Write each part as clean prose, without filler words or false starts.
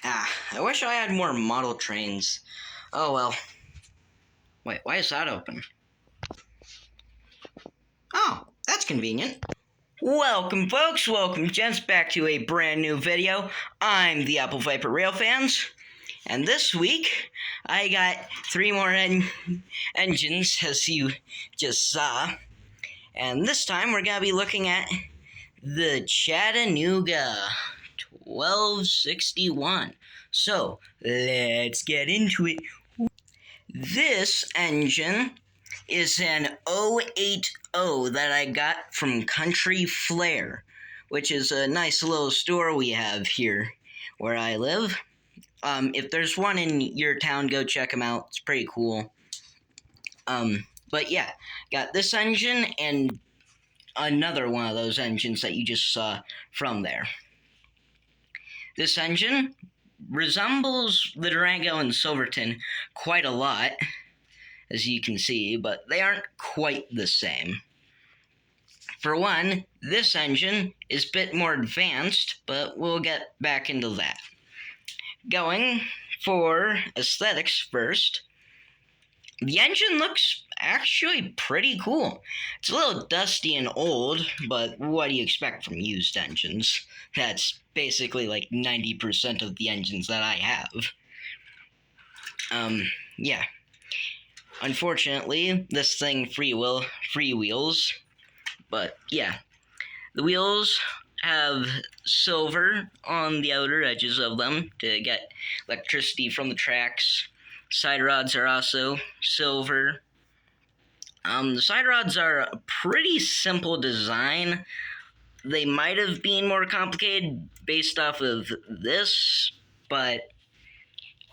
I wish I had more model trains. Oh well. Wait, why is that open? Oh, that's convenient. Welcome, folks. Welcome, gents, back to a brand new video. I'm the Apple Viper Railfans, and this week I got three more engines, as you just saw. And this time we're gonna be looking at the Chattanooga 1261. So let's get into it. This engine is an 080 that I got from Country Flair, which is a nice little store we have here where I live. If there's one in your town, go check them out. It's pretty cool. But yeah, got this engine and another one of those engines that you just saw from there. This engine resembles the Durango and Silverton quite a lot, as you can see, but they aren't quite the same. For one, this engine is a bit more advanced, but we'll get back into that. Going for aesthetics first, the engine looks actually pretty cool. It's a little dusty and old, but what do you expect from used engines? That's basically like 90% of the engines that I have. Yeah. Unfortunately, this thing freewheels, but yeah. The wheels have silver on the outer edges of them to get electricity from the tracks. Side rods are also silver. The side rods are a pretty simple design. They might have been more complicated based off of this, but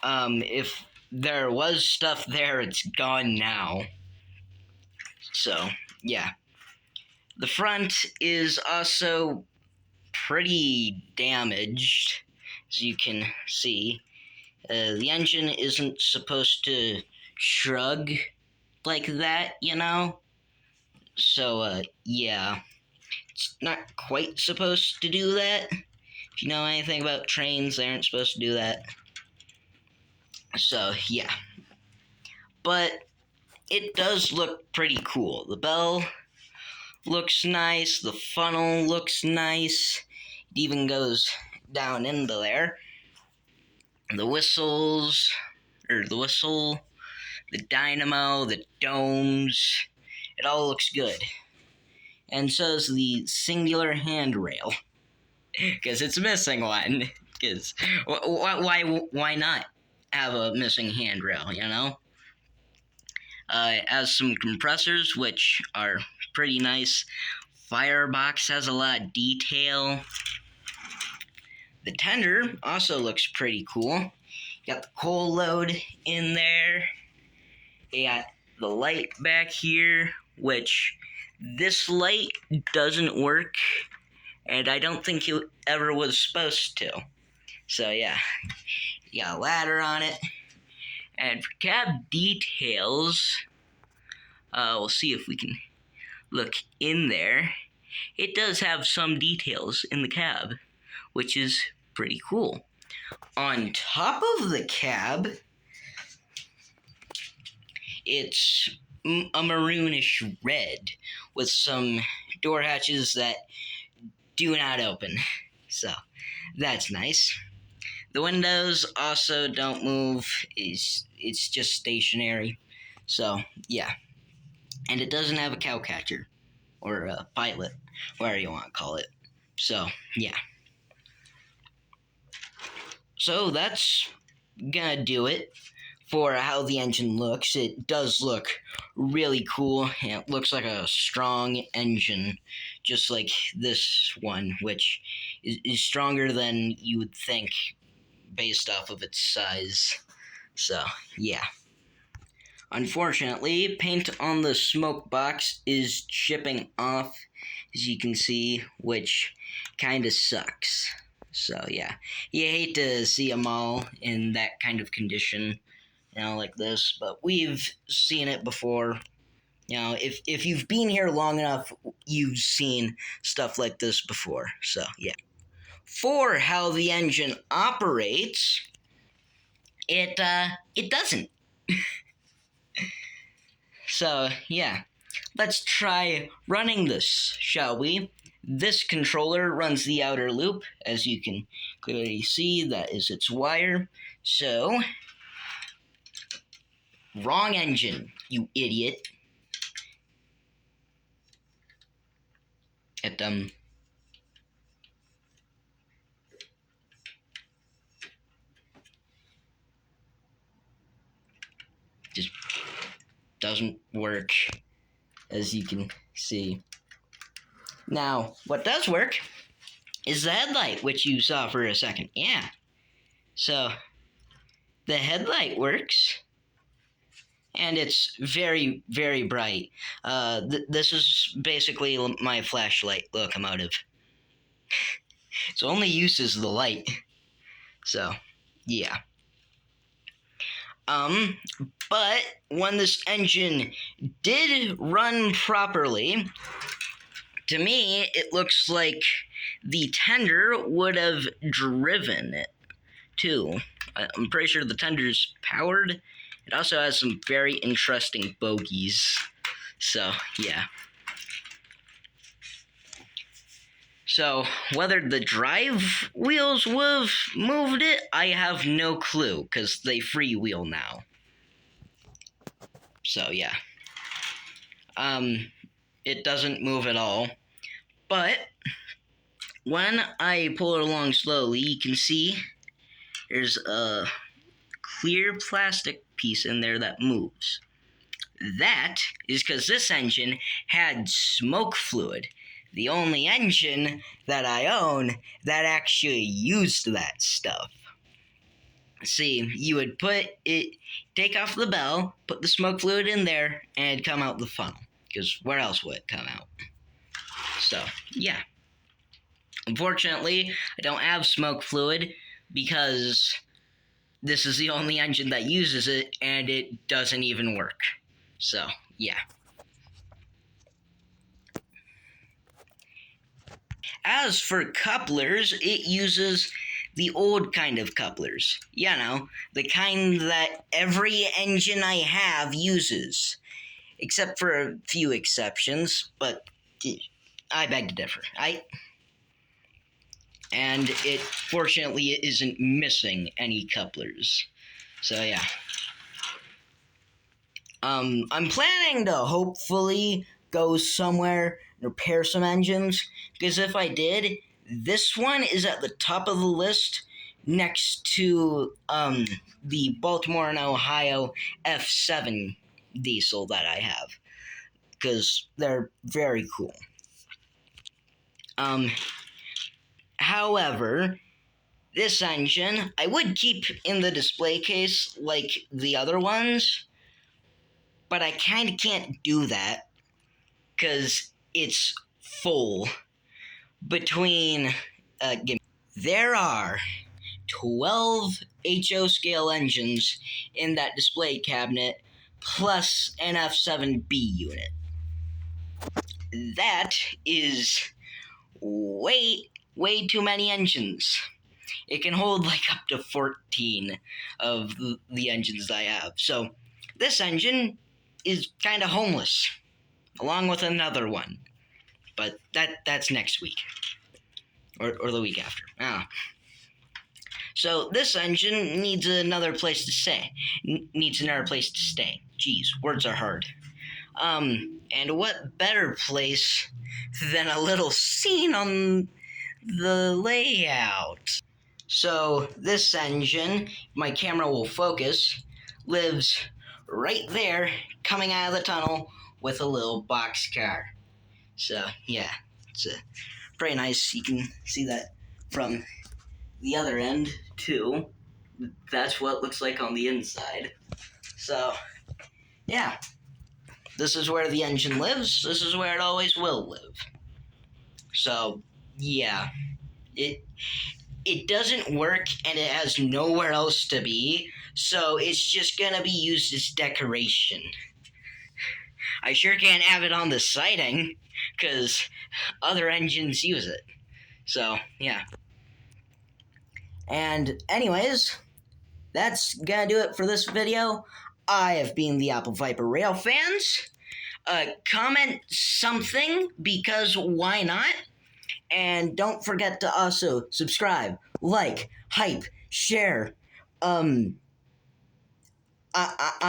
if there was stuff there, it's gone now. So, yeah. The front is also pretty damaged, as you can see. The engine isn't supposed to shrug like that, you know? So, yeah. It's not quite supposed to do that. If you know anything about trains, they aren't supposed to do that. So, yeah. But it does look pretty cool. The bell looks nice. The funnel looks nice. It even goes down into there. The whistle, the dynamo, the domes, it all looks good. And so is the singular handrail, because it's missing one. Because why not have a missing handrail, you know? It has some compressors, which are pretty nice. Firebox has a lot of detail. The tender also looks pretty cool. You got the coal load in there. You got the light back here, which this light doesn't work, and I don't think it ever was supposed to. So yeah, you got a ladder on it. And for cab details, we'll see if we can look in there. It does have some details in the cab, which is pretty cool. On top of the cab, it's a maroonish red with some door hatches that do not open. So that's nice. The windows also don't move. It's just stationary. So yeah. And it doesn't have a cow catcher or a pilot, whatever you want to call it. So yeah. So that's gonna do it for how the engine looks. It does look really cool, and it looks like a strong engine, just like this one, which is stronger than you would think based off of its size. So, yeah. Unfortunately, paint on the smoke box is chipping off, as you can see, which kind of sucks. So, yeah. You hate to see them all in that kind of condition, you know, like this, but we've seen it before. You know, if you've been here long enough, you've seen stuff like this before. So, yeah. for how the engine operates, it doesn't. So, yeah. Let's try running this, shall we? This controller runs the outer loop. As you can clearly see, that is its wire. So, wrong engine, you idiot. It, just doesn't work, as you can see. Now, what does work is the headlight, which you saw for a second. Yeah. So, the headlight works, and it's very, very bright. This is basically my flashlight locomotive. Its only use is the light. So, yeah. But when this engine did run properly, to me, it looks like the tender would have driven it, too. I'm pretty sure the tender's powered. It also has some very interesting bogies. So, yeah. So, whether the drive wheels would have moved it, I have no clue, because they freewheel now. So, yeah. It doesn't move at all. But, when I pull it along slowly, you can see there's a clear plastic piece in there that moves. That is because this engine had smoke fluid. The only engine that I own that actually used that stuff. See, you would take off the bell, put the smoke fluid in there, and it'd come out the funnel. Because where else would it come out? So, yeah. Unfortunately, I don't have smoke fluid because this is the only engine that uses it, and it doesn't even work. So, yeah. As for couplers, it uses the old kind of couplers. You know, the kind that every engine I have uses. Except for a few exceptions, but I beg to differ. And it, fortunately, it isn't missing any couplers. So, yeah. I'm planning to hopefully go somewhere and repair some engines, because if I did, this one is at the top of the list next to the Baltimore and Ohio F7 diesel that I have, because they're very cool. However, this engine I would keep in the display case like the other ones, but I kind of can't do that because it's full. There are 12 HO scale engines in that display cabinet, plus an F7B unit. That is way too many engines. It can hold like up to 14 of the engines I have. So this engine is kind of homeless, along with another one. But that's next week. Or the week after. So this engine needs another place to stay. Jeez, words are hard. And what better place than a little scene on the layout? So this engine, my camera will focus, lives right there, coming out of the tunnel with a little box car. So yeah, it's pretty nice. You can see that from the other end too. That's what it looks like on the inside. So yeah, this is where the engine lives. This is where it always will live. So yeah, it doesn't work and it has nowhere else to be, so it's just gonna be used as decoration. I sure can't have it on the siding, because other engines use it. So, yeah. And anyways, that's gonna do it for this video. I have been the Apple Viper Rail fans. Comment something, because why not? And don't forget to also subscribe, like, hype, share. I'm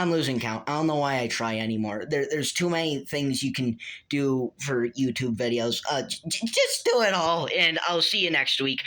losing count. I don't know why I try anymore. There's too many things you can do for YouTube videos. Just do it all, and I'll see you next week.